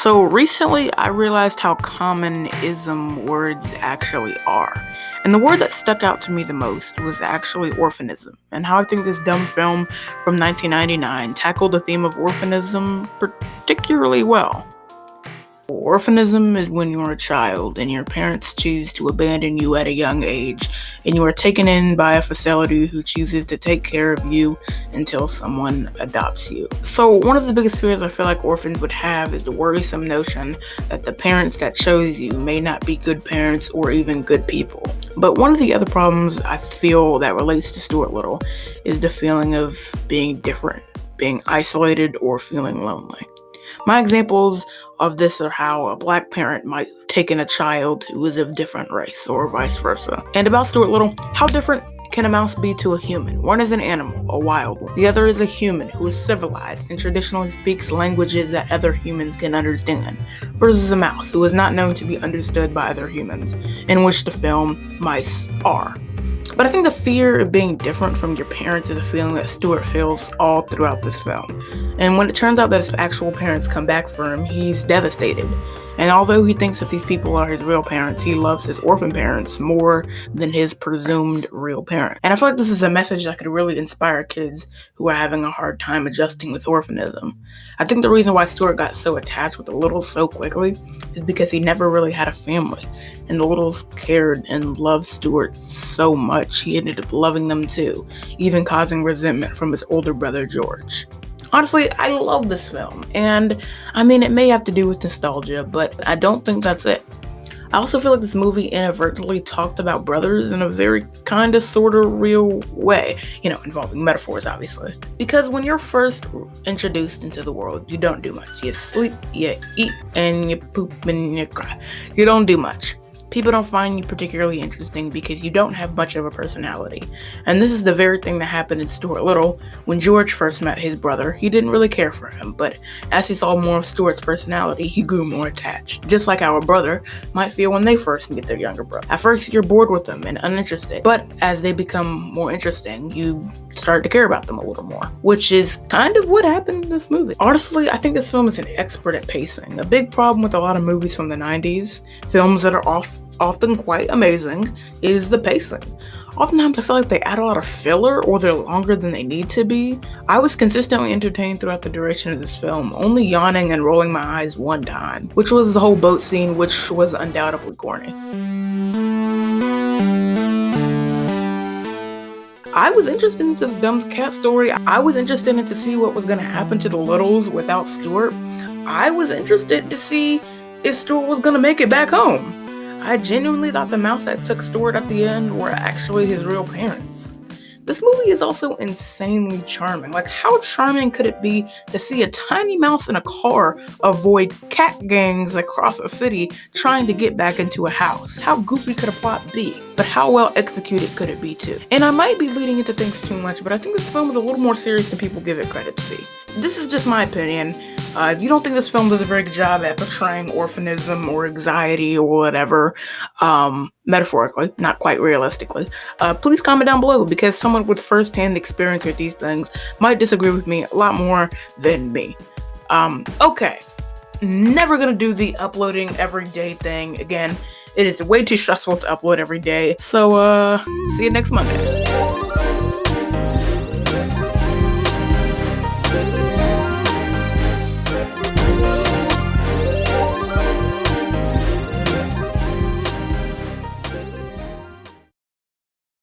So recently, I realized how common ism words actually are. And the word that stuck out to me the most was actually orphanism, and how I think this dumb film from 1999 tackled the theme of orphanism particularly well. Orphanism is when you're a child and your parents choose to abandon you at a young age, and you are taken in by a facility who chooses to take care of you until someone adopts you. So, one of the biggest fears I feel like orphans would have is the worrisome notion that the parents that chose you may not be good parents or even good people. But one of the other problems I feel that relates to Stuart Little is the feeling of being different, being isolated, or feeling lonely. My examples of this are how a black parent might take in a child who is of different race or vice versa. And about Stuart Little, how different can a mouse be to a human? One is an animal, a wild one. The other is a human who is civilized and traditionally speaks languages that other humans can understand, versus a mouse who is not known to be understood by other humans, in which the film mice are. But I think the fear of being different from your parents is a feeling that Stuart feels all throughout this film. And when it turns out that his actual parents come back for him, he's devastated. And although he thinks that these people are his real parents, he loves his orphan parents more than his presumed real parent. And I feel like this is a message that could really inspire kids who are having a hard time adjusting with orphanism. I think the reason why Stuart got so attached with the Littles so quickly is because he never really had a family. And the Littles cared and loved Stuart so much, he ended up loving them too, even causing resentment from his older brother George. Honestly, I love this film, and I mean, it may have to do with nostalgia, but I don't think that's it. I also feel like this movie inadvertently talked about brothers in a very kind of sort of real way, involving metaphors, obviously. Because when you're first introduced into the world, you don't do much. You sleep, you eat, and you poop, and you cry. You don't do much. People don't find you particularly interesting because you don't have much of a personality. And this is the very thing that happened in Stuart Little. When George first met his brother, he didn't really care for him, but as he saw more of Stuart's personality, he grew more attached. Just like our brother might feel when they first meet their younger brother. At first, you're bored with them and uninterested, but as they become more interesting, you start to care about them a little more, which is kind of what happened in this movie. Honestly, I think this film is an expert at pacing. A big problem with a lot of movies from the 90s, films that are often quite amazing, is the pacing. Oftentimes I feel like they add a lot of filler or they're longer than they need to be. I was consistently entertained throughout the duration of this film, only yawning and rolling my eyes one time, which was the whole boat scene, which was undoubtedly corny. I was interested into the dumb cat story. I was interested in to see what was going to happen to the Littles without Stuart. I was interested to see if Stuart was going to make it back home. I genuinely thought the mouse that took Stuart at the end were actually his real parents. This movie is also insanely charming. Like, how charming could it be to see a tiny mouse in a car avoid cat gangs across a city trying to get back into a house? How goofy could a plot be? But how well executed could it be too? And I might be leading into things too much, but I think this film is a little more serious than people give it credit to be. This is just my opinion. If you don't think this film does a very good job at portraying orphanism or anxiety or whatever, metaphorically, not quite realistically, please comment down below, because someone with first-hand experience with these things might disagree with me a lot more than me. Okay, never gonna do the uploading every day thing again. It is way too stressful to upload every day. So, see you next Monday.